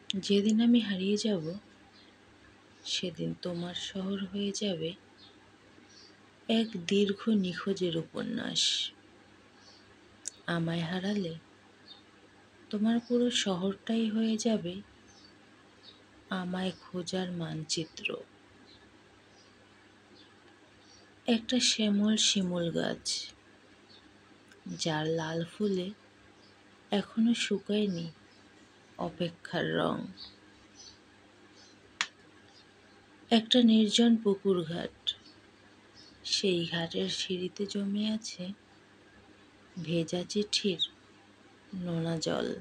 যেদিন আমি হারিয়ে যাব, সেদিন তোমার শহর হয়ে যাবে এক দীর্ঘ নিখোঁজের উপন্যাস। আমায় হারালে তোমার পুরো শহরটাই হয়ে যাবে আমায় খোঁজার মানচিত্র। একটা শ্যামল শিমুল গাছ, যার লাল ফুলে এখনো শুকায়নি অপেক্ষার রং। একটা নির্জন পুকুর ঘাট, সেই ঘাটের সিঁড়িতে জমে আছে ভেজা চিঠির নোনা জল।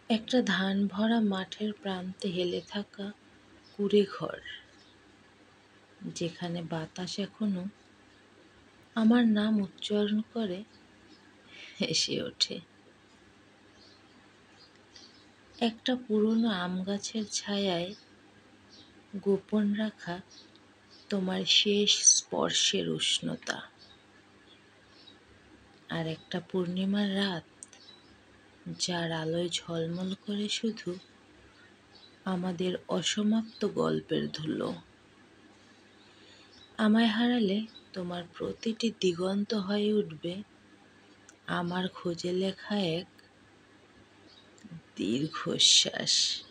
একটা ধান ভরা মাঠের প্রান্তে হেলে থাকা কুঁড়ে ঘর, যেখানে বাতাস এখনো আমার নাম উচ্চারণ করে হেসে ওঠে। একটা পুরনো আম গাছের ছায়ায় গোপন রাখা তোমার শেষ স্পর্শের উষ্ণতা। আর একটা পূর্ণিমার রাত, যার আলোয় ঝলমল করে শুধু আমাদের অসমাপ্ত গল্পের ধুলো। আমায় হারালে তোমার প্রতিটি দিগন্ত হয়ে উঠবে আমার খোঁজে লেখা এক দীর্ঘশ্বাস।